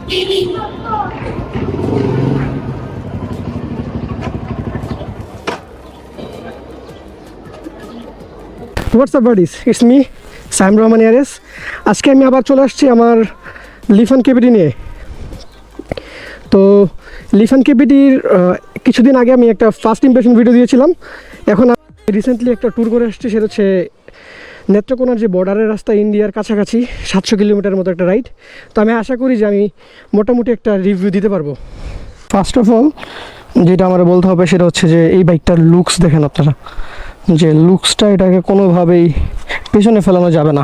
WhatsApp buddies, it's me Saim Rahman ইয়ারেস। আজকে আমি আবার চলে আসছি আমার লিফান কেবিটি নিয়ে। তো লিফান কেবিটির কিছুদিন আগে আমি একটা ফার্স্ট ইমপ্রেশন ভিডিও দিয়েছিলাম। এখন রিসেন্টলি একটা ট্যুর করে আসছি, সেটা হচ্ছে নেত্রকোনার যে বর্ডারের রাস্তা, ইন্ডিয়ার কাছাকাছি 700 কিলোমিটার মতো একটা রাইড। তো আমি আশা করি যে আমি মোটামুটি একটা রিভিউ দিতে পারবো। ফার্স্ট অফ অল যেটা আমার বলতে হবে সেটা হচ্ছে যে এই বাইকটার লুকস দেখেন আপনারা, যে লুকসটা এটাকে কোনোভাবেই পেছনে ফেলানো যাবে না।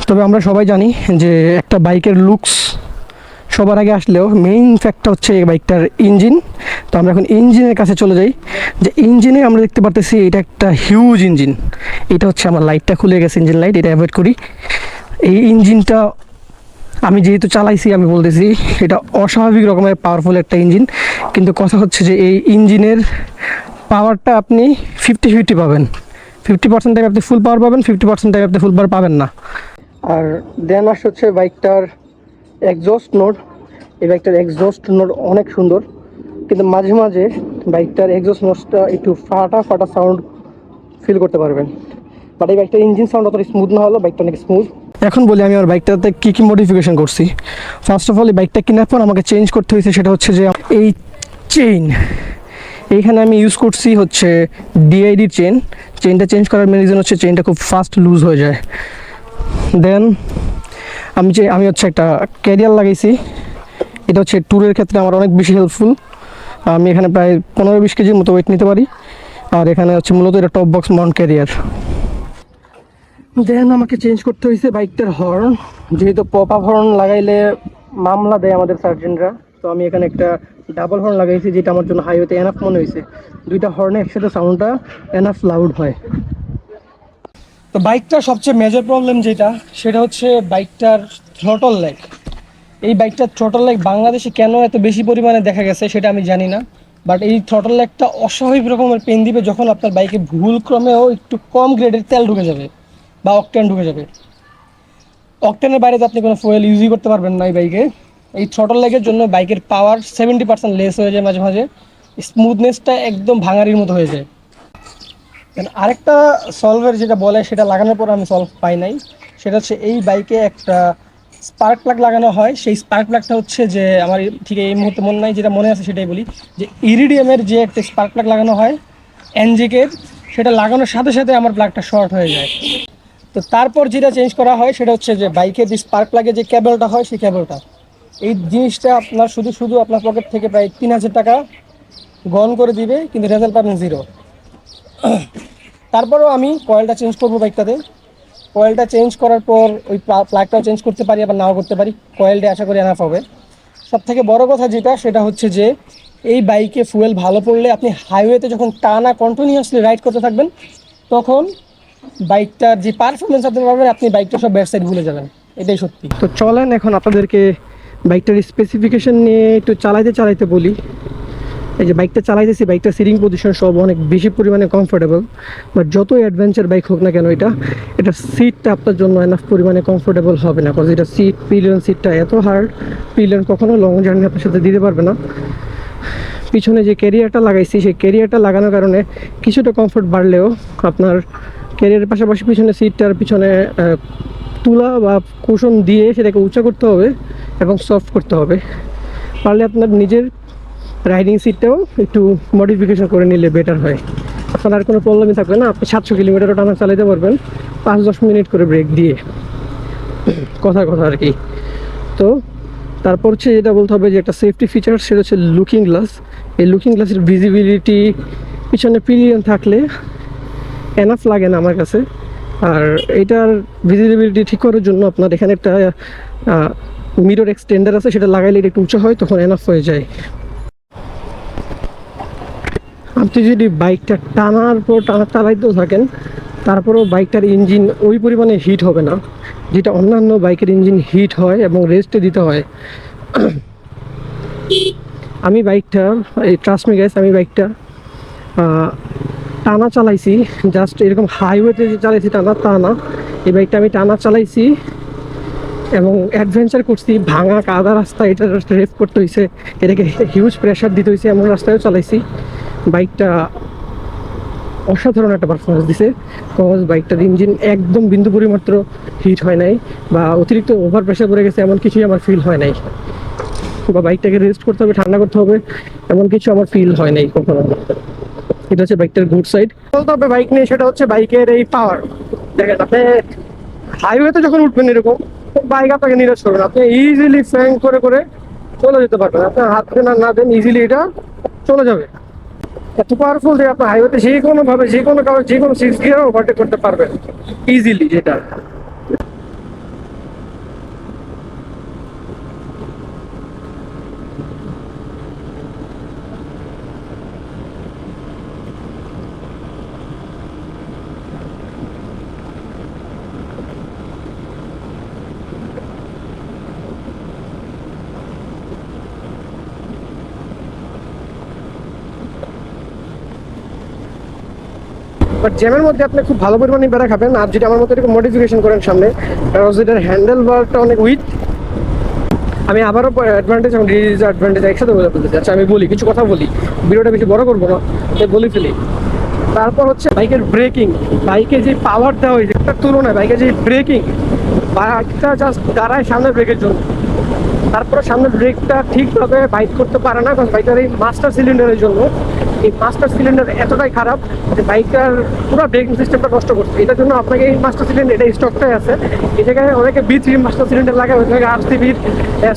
তবে আমরা সবাই জানি যে একটা বাইকের লুকস সবার আগে আসলেও মেইন ফ্যাক্টটা হচ্ছে এই বাইকটার ইঞ্জিন। তো আমরা এখন ইঞ্জিনের কাছে চলে যাই। যে ইঞ্জিনে আমরা দেখতে পারতেছি এটা একটা হিউজ ইঞ্জিন। এটা হচ্ছে আমার লাইটটা খুলে গেছে, ইঞ্জিন লাইট, এটা অ্যাভয়েড করি। এই ইঞ্জিনটা আমি যেহেতু চালাইছি আমি বলতেছি এটা অস্বাভাবিক রকমের পাওয়ারফুল একটা ইঞ্জিন। কিন্তু কথা হচ্ছে যে এই ইঞ্জিনের পাওয়ারটা আপনি 50-50 পাবেন। 50% টাইমে আপনি ফুল পাওয়ার পাবেন, 50% টাইমে আপনি ফুল পাওয়ার পাবেন না। আর দেন আসছে হচ্ছে বাইকটার এক্সজস্ট নোট। এই বাইকটার এক্সজস্ট নোট অনেক সুন্দর, কিন্তু মাঝে মাঝে বাইকটার এক্সজস্ট নোটটা একটু ফাটা ফাটা সাউন্ড ফিল করতে পারবেন। বাট এই বাইকটার ইঞ্জিন সাউন্ড অতটা স্মুথ না হলো, বাইকটা অনেক স্মুথ। এখন বলি আমি আমার বাইকটাতে কী কী মডিফিকেশন করছি। ফার্স্ট অফ অল এই বাইকটা কেনার পর আমাকে চেঞ্জ করতে হয়েছে, সেটা হচ্ছে যে এই এইখানে আমি ইউজ করছি হচ্ছে ডিআইডির চেনটা চেঞ্জ করার মেন রিজন হচ্ছে চেনটা খুব ফাস্ট লুজ হয়ে যায়। দেন আমি হচ্ছে একটা ক্যারিয়ার লাগাইছি। এটা হচ্ছে ট্যুরের ক্ষেত্রে আমার অনেক বেশি হেল্পফুল। আমি এখানে প্রায় 15-20 কেজির মতো ওয়েট নিতে পারি। আর এখানে হচ্ছে মূলত এটা টপ বক্স মাউন্ট ক্যারিয়ার। দেন আমাকে চেঞ্জ করতে হয়েছে বাইকটার হর্ন, যেহেতু পপ আপ হর্ন লাগাইলে মামলা দেয় আমাদের সার্জেনরা। তো আমি এখানে একটা ডাবল হর্ন লাগাইছি, যেটা আমার জন্য হাইওয়েতে এনাফ মনে হয়েছে। দুইটা হর্নে একসাথে সাউন্ডটা এনাফ লাউড হয়। তো বাইকটার সবচেয়ে মেজর প্রবলেম যেটা, সেটা হচ্ছে বাইকটার থ্রটল ল্যাগ। এই বাইকটার থ্রটল ল্যাগ বাংলাদেশে কেন এত বেশি পরিমাণে দেখা গেছে সেটা আমি জানি না। বাট এই থ্রটল ল্যাগটা অস্বাভাবিক রকমের পেন দিবে যখন আপনার বাইকে ভুল ক্রমেও একটু কম গ্রেডের তেল ঢুকে যাবে বা অকটেন ঢুকে যাবে। অকটেনের বাইরে তো আপনি কোনো ফুয়েল ইউজই করতে পারবেন না এই বাইকে। এই থ্রটল ল্যাগের জন্য বাইকের পাওয়ার 70% লেস হয়ে যায়, মাঝে মাঝে স্মুথনেসটা একদম ভাঙারির মতো হয়ে যায়। আরেকটা সলভের যেটা বলে সেটা লাগানোর পর আমি সলভ পাই নাই। সেটা হচ্ছে এই বাইকে একটা স্পার্ক প্লাগ লাগানো হয়। সেই স্পার্ক প্লাগটা হচ্ছে যে আমার ঠিক এই মুহূর্তে মনে নাই, যেটা মনে আছে সেটাই বলি, যে ইরিডিয়ামের যে একটা স্পার্ক প্লাগ লাগানো হয় এনজেকের, সেটা লাগানোর সাথে সাথে আমার প্লাগটা শর্ট হয়ে যায়। তো তারপর যেটা চেঞ্জ করা হয় সেটা হচ্ছে যে বাইকের যে স্পার্ক প্লাগের যে কেবলটা হয় সেই কেবলটা, এই জিনিসটা আপনার শুধু আপনার পকেট থেকে প্রায় 3000 টাকা গন করে দিবে, কিন্তু রেজাল্ট পাবেন 0। তারপরেও আমি কয়েলটা চেঞ্জ করবো বাইকটাতে। কয়েলটা চেঞ্জ করার পর ওই প্লাগটাও চেঞ্জ করতে পারি, আবার নাও করতে পারি। কয়েলটা আশা করি এনাফ হবে। সবথেকে বড় কথা যেটা, সেটা হচ্ছে যে এই বাইকে ফুয়েল ভালো পড়লে আপনি হাইওয়েতে যখন টানা কন্টিনিউয়াসলি রাইড করতে থাকবেন, তখন বাইকটার যে পারফরমেন্স আপনি পাবেন, আপনি বাইকটা সব ব্যাড সাইড ভুলে যাবেন। এটাই সত্যি। তো চলেন এখন আপনাদেরকে বাইকটার স্পেসিফিকেশন নিয়ে একটু চালাইতে বলি। এই যে বাইকটা চালাইতেছি, বাইকটা সিটিং পজিশন সব অনেক বেশি পরিমাণে কমফোর্টেবল। বাট যতই অ্যাডভেঞ্চার বাইক হোক না কেন, এটার সিটটা আপনার জন্য এনাফ পরিমাণে কমফোর্টেবল হবে না। কজ এটা পিলিয়ন সিটটা এত হার্ড, পিলিয়ন কখনো লং জার্নি আপনার সাথে দিতে পারবে না। পিছনে যে ক্যারিয়ারটা লাগাইছি, সেই ক্যারিয়ারটা লাগানোর কারণে কিছুটা কমফোর্ট বাড়লেও আপনার ক্যারিয়ারের পাশাপাশি পিছনে সিটটার পিছনে তুলা বা কুশন দিয়ে সেটাকে উঁচা করতে হবে এবং সফট করতে হবে। পারলে আপনার নিজের রাইডিং সিটটাও একটু মডিফিকেশন করে নিলে বেটার হয়। আপনার আর কোনো প্রবলেমই থাকবে না। আপনি 700 কিলোমিটারও টানা চালাতে পারবেন 5-10 মিনিট করে ব্রেক দিয়ে, কথা আর কি। তো তারপর হচ্ছে যেটা বলতে হবে যে একটা সেফটি ফিচার, সেটা হচ্ছে লুকিং গ্লাস। এই লুকিং গ্লাসের ভিজিবিলিটি পিছনে পিলিয়ন থাকলে এনাফ লাগে না আমার কাছে। আর এটার ভিজিবিলিটি ঠিক করার জন্য আপনার এখানে একটা মিরর এক্সটেন্ডার আছে, সেটা লাগাইলে এটা একটু উঁচু হয়, তখন এনাফ হয়ে যায়। আপনি যদি বাইকটা টানার পর চালাইতেও থাকেন, তারপরেও বাইকটার ইঞ্জিন ওই পরিমাণে হিট হবে না, যেটা অন্যান্য বাইকের ইঞ্জিন হিট হয় এবং রেস্টে দিতে হয়। আমি বাইকটা ট্রাস্ট মি গাইস, আমি বাইকটা টানা চালাইছি, জাস্ট এরকম হাইওয়েতে যে চালাইছি টানা তা না। এই বাইকটা আমি টানা চালাইছি এবং অ্যাডভেঞ্চার করছি ভাঙা কাদা রাস্তা, এটা রেস করতে হয়েছে, এটাকে হিউজ প্রেশার দিতে হয়েছে, এমন রাস্তায়ও চালাইছি। বাইকটা অসাধারণ একটা পারফরমেন্স দিছে, কজ বাইকটার ইঞ্জিন একদম বিন্দু পরিমাত্র হিট হয় নাই বা অতিরিক্ত ওভার প্রেশার পড়ে গেছে এমন কিছুই আমার ফিল হয় নাই, বা বাইকটাকে রেস্ট করতে হবে, ঠান্ডা করতে হবে, এমন কিছু আমার ফিল হয় নাই কখনো। এটা হচ্ছে বাইকটার গুড সাইড। বলতে হবে বাইক নিয়ে, সেটা হচ্ছে বাইকের এই পাওয়ার। দেখেন আপনি হাইওয়েতে যখন উঠবেন এরকম, বাইক আপনাকে নিরাশ করবেন, আপনি ইজিলি ফ্যাং করে করে চলে যেতে পারবেন, আপনার হাত না দেন ইজিলি এটা চলে যাবে। এত পাওয়ারফুল যে আপনার হাইওয়েতে যে কোনো ভাবে যে কোনো কারণে যে কোনো সিক্স গিয়ারও ওভারটেক করতে পারবেন ইজিলি যেটা। বাট জ্যামের মধ্যে আপনি খুব ভালো পরিমাণে বেড়া খাবেন, আর যদি আমার মতো এরকম মডিফিকেশন করেন সামনে, কারণ যেটার হ্যান্ডেল বারটা অনেক উইথ। আমি আবারও অ্যাডভান্টেজ এবং ডিসঅ্যাডভান্টেজ একসাথে বলে ফেলতেছি। আচ্ছা আমি বলি, কিছু কথা বলি, ভিডিওটা বেশি বড় করবো না, তাই বলে ফেলি। তারপর হচ্ছে বাইকের ব্রেকিং, বাইকে যে পাওয়ার দেওয়া হয়েছে তার তুলনায় বাইকের যে ব্রেকিং, বাইকটা জাস্ট দাঁড়ায় সামনে ব্রেকের জন্য, তারপরে সামনে ব্রেকটা ঠিকভাবে বাইক করতে পারে না, কারণ বাইকটার এই মাস্টার সিলিন্ডারের জন্য। এই মাস্টার সিলিন্ডার এতটাই খারাপ যে বাইকটার পুরো ব্রেকিং সিস্টেমটা নষ্ট করছে। এটার জন্য আপনাকে এই মাস্টার সিলিন্ডার, এটা স্টকটাই আছে, এই জায়গায় অনেকে B3 মাস্টার সিলিন্ডার লাগায়, ওই জায়গায় RCBর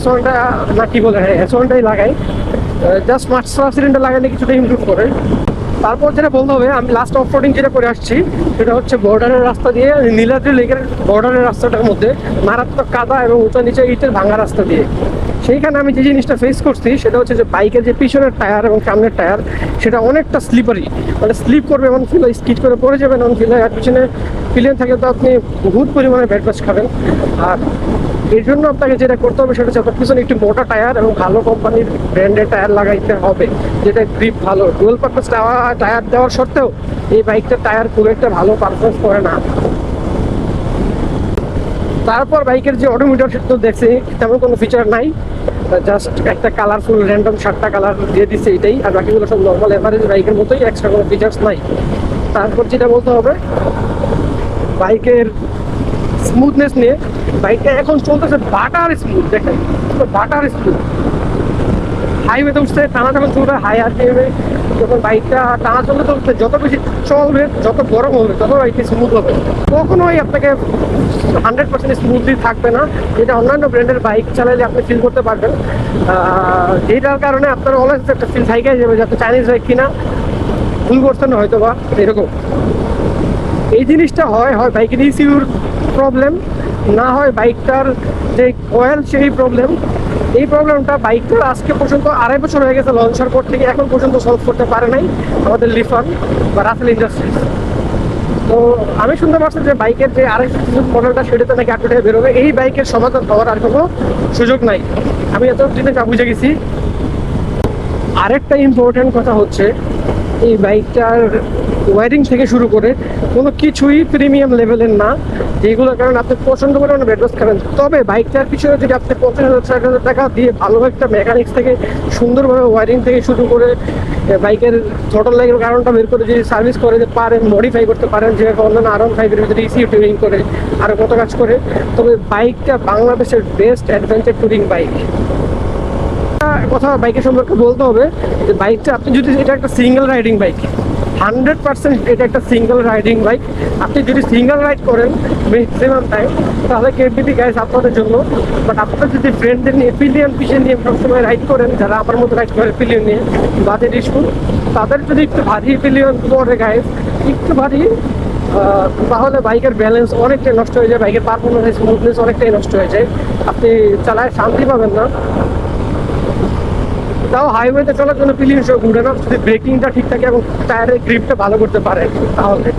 S1টা না কি বলে, হ্যাঁ S1টাই লাগায়। জাস্ট মাস্টার সিলিন্ডার লাগালে কিছুটা ইমপ্রুভ করে। তারপর যেটা বলতে হবে, আমি লাস্ট অফ রোডিং যেটা করে আসছি সেটা হচ্ছে বর্ডারের রাস্তা দিয়ে, নীলাদ্রি লেকের বর্ডারের রাস্তাটার মধ্যে মারাত্মক কাদা এবং উঁচা নিচে ইটের ভাঙা রাস্তা দিয়ে। সেইখানে আমি যে জিনিসটা ফেস করছি সেটা হচ্ছে যে বাইকের যে পিছনের টায়ার এবং সামনের টায়ার সেটা অনেকটা স্লিপারি, মানে স্লিপ করবে এমন ফিল হয়, স্কিড করে পড়ে যাবেন এমন ফিল হয়। আর পিছনে পিলিয়ন থাকে তো আপনি বহুত পরিমাণে ব্যাড বাস খাবেন। আর এর জন্য আপনাকে যেটা করতে হবে সেটা হচ্ছে আপনার পিছনে একটু মোটা টায়ার এবং ভালো কোম্পানির ব্র্যান্ডের টায়ার লাগাইতে হবে, যেটা গ্রিপ ভালো। ডুয়েল পারপাস টায়ার দেওয়ার সত্ত্বেও এই বাইকটার টায়ার খুব একটা ভালো পারফরমেন্স করে না। তারপর বাইকের যে অডোমিটার তো দেখছি তেমন কোনো ফিচার নাই, জাস্ট একটা কালারফুল র্যান্ডম 7টা কালার দিয়ে দিচ্ছে এটাই, আর বাকিগুলো সব নর্মাল এভারেজ বাইকের মতোই, এক্সট্রা কোনো ফিচার্স নাই। তারপর যেটা বলতে হবে বাইকের স্মুথনেস নিয়ে, বাইকটা এখন চলতেছে বাটার স্মুথ, দেখেন বাটার স্মুথ। হাইওয়েতে উঠছে টানা যখন চলবে হাই RPM-এ, যখন বাইকটা টানা চলতে চলতে যত বেশি চলবে, যত গরম হবে, তত বাইকটি স্মুথ হবে। কখনোই আপনাকে 100% স্মুথলি থাকবে না, যেটা অন্যান্য ব্র্যান্ডের বাইক চালালে আপনি ফিল করতে পারবেন। যেটার কারণে আপনার অলওয়েজ একটা ফিল থাইকে যাবে যে আপনি চাইনিজ বাইক কিনা ভুল করছেন হয়তো বা এরকম। এই জিনিসটা হয় বাইকের ECUর প্রবলেম, না হয় বাইকটার যে কয়েল সেই প্রবলেম। এই প্রবলেমটা বাইকটার আজকে পর্যন্ত 2.5 বছর হয়ে গেছে লঞ্চার পর থেকে, এখন পর্যন্ত সলভ করতে পারে নাই আমাদের লিফান বা রাসেল ইন্ডাস্ট্রিজ। তো আমি শুনতে পারছি যে বাইকের যে আরেকটা মডেলটা সেটাতে নাকি আপডেট হয়ে বেরোবে, এই বাইকের সমাধান হওয়ার আর কোনো সুযোগ নাই। আমি এত দিনে যা বুঝে গেছি। আরেকটা ইম্পর্টেন্ট কথা হচ্ছে এই বাইকটার ওয়ারিং থেকে শুরু করে কোনো কিছুই প্রিমিয়াম লেভেলের না, যেগুলোর কারণে আপনি পছন্দ করে ব্যাড বাস খাবেন। তবে বাইকটার পিছনে যদি আপনি 50,000-60,000 টাকা দিয়ে ভালো একটা মেকানিক্স থেকে সুন্দরভাবে ওয়ারিং থেকে শুরু করে বাইকের থ্রটল লাইনের কারণটা বের করে যদি সার্ভিস করে পারেন, মডিফাই করতে পারেন, যেভাবে অন্যান্য R15-এর ভিতরে ECU টিউনিং করে আরও কত কাজ করে, তবে বাইকটা বাংলাদেশের বেস্ট অ্যাডভেঞ্চার টুরিং বাইক। কথা বাইকের সম্পর্কে বলতে হবে যে বাইকটা আপনি যদি, এটা একটা সিঙ্গেল রাইডিং বাইক, 100% এটা একটা সিঙ্গেল রাইডিং বাইক। আপনি যদি সিঙ্গেল রাইড করেন ম্যাক্সিমাম টাইম, তাহলে KTM গাইস আপনাদের জন্য। বাট আপনার যদি ফ্রেন্ডদের নিয়ে পিলিয়ন পিছিয়ে নিয়ে সবসময় রাইড করেন, যারা আমার মতো রাইড করে পিলিয়ন নিয়ে বাজেট ইস্যু, তাদের যদি একটু ভারী পিলিয়ন পরে গাইস, একটু ভারী, তাহলে বাইকের ব্যালেন্স অনেকটাই নষ্ট হয়ে যায়, বাইকের পারফরমেন্স স্মুথনেস অনেকটাই নষ্ট হয়ে যায়, আপনি চালায় শান্তি পাবেন না। তাও হাইওয়েতে চলার জন্য পিলিয়ন সহ ঘুরে না, যদি ব্রেকিংটা ঠিক থাকে এবং টায়ারের গ্রিপটা ভালো করতে পারে তাহলে।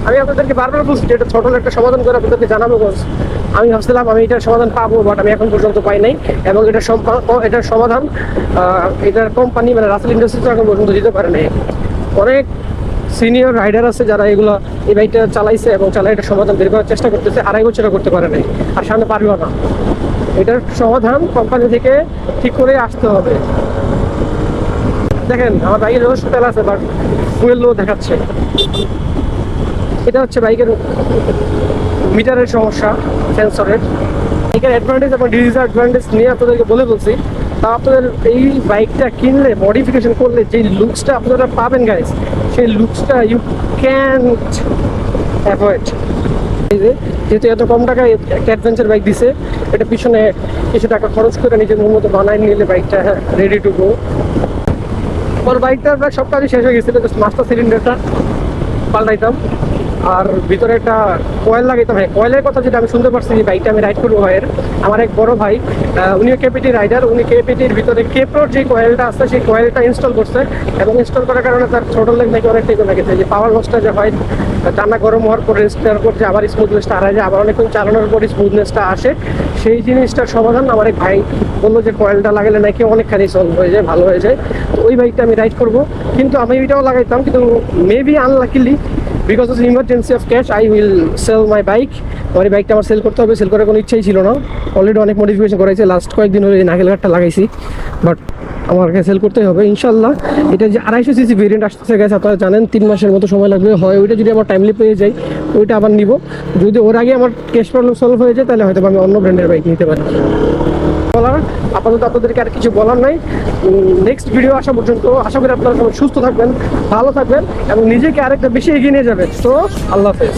আমি আপনাদেরকে বারবার বলছি যে এটা ছোট একটা সমাধান করে আপনাদেরকে জানাবো। আমি ভাবছিলাম আমি এটার সমাধান পাবো, বাট আমি এখন পর্যন্ত পাই নাই। এবং এটার সমাধান এটার কোম্পানি মানে রাসেল ইন্ডাস্ট্রিজ এখন পর্যন্ত দিতে পারে নাই। অনেক সিনিয়র রাইডার আছে যারা এগুলো এই বাইকটা চালাইছে এবং চালাই এটা সমাধান বের করার চেষ্টা করতেছে, 2.5 বছরও করতে পারে নাই, আর সামনে পারবেও না। এটার সমাধান কোম্পানি থেকে ঠিক করে আসতে হবে। দেখেন আমার বাইকের যথেষ্ট তেল আছে, বাট ফুয়েল লো দেখাচ্ছে। এটা হচ্ছে বাইকের মিটারের সমস্যা, সেন্সরের। বাইকের অ্যাডভান্টেজ এবং ডিসঅ্যাডভান্টেজ নিয়ে আপনাদেরকে বলে বলছি। তা আপনাদের এই বাইকটা কিনলে, মডিফিকেশন করলে যে লুকসটা আপনারা পাবেন গাইস, সেই লুকসটা ইউ ক্যানট অ্যাভয়েড। যেহেতু এত কম টাকায় একটা অ্যাডভেঞ্চার বাইক দিছে, এটা পিছনে কিছু টাকা খরচ করে নিজের মতো বানায় নিলে বাইকটা রেডি টু গো। আমার বাইকটার প্রায় সব কাজই শেষ হয়ে গেছিলো, জাস্ট মাস্টার সিলিন্ডারটা পাল্টাইতাম আর ভিতরে একটা কয়েল লাগাইতাম। হ্যাঁ, কয়েলের কথা যেটা আমি শুনতে পারছি, যে বাইকটা আমি রাইড করবো ভাইয়ের, আমার এক বড় ভাই, উনিও কেপিটি রাইডার, উনি কেপিটির ভিতরে কেপ্রোর যে কয়েলটা আছে সেই কয়েলটা ইনস্টল করছে, এবং ইনস্টল করার কারণে তার ছোটো লেগ নাকি অনেকটাই কমে গেছে। যে পাওয়ার লসটা যে হয়, টানা গরম হওয়ার পর রেস্ট নেওয়ার পর যে আবার স্মুথনেসটা হারায় যায়, আবার অনেকক্ষণ চালানোর পর স্মুথনেসটা আসে, সেই জিনিসটার সমাধান আমার এক ভাই বললো যে কয়েলটা লাগালে নাকি অনেকখানি সলভ হয়ে যায়, ভালো হয়ে যায়। তো ওই বাইকটা আমি রাইড করবো, কিন্তু আমি ওইটাও লাগাইতাম, কিন্তু maybe unluckily because of emergency of cash I will sell my bike. আমার এই বাইকটা আমার সেল করতে হবে, সেল করার কোনো ইচ্ছাই ছিল না। অলরেডি অনেক মডিফিকেশন করাইছে, লাস্ট কয়েকদিন হলে এই নাকেল গার্ডটা লাগাইছি, বাট আমাকে সেল করতেই হবে ইনশাল্লাহ। এটা যে 250 সিসি ভেরিয়েন্ট আসতেছে গেছে, আপনারা জানেন 3 মাসের মতো সময় লাগবে। হয় ওইটা যদি আমার টাইমলি পেয়ে যাই, ওইটা আবার নিব। যদি ওর আগে আমার ক্যাশ প্রবলেম সলভ হয়ে যায়, তাহলে হয়তো আমি অন্য ব্র্যান্ডের বাইক নিতে পারি। বলার আপাতত আপনাদেরকে আর কিছু বলার নাই। নেক্সট ভিডিও আসা পর্যন্ত আশা করি আপনারা সবাই সুস্থ থাকবেন, ভালো থাকবেন এবং নিজেকে আরেকটা বেশি এগিয়ে নিয়ে যাবেন। তো আল্লাহ হাফেজ।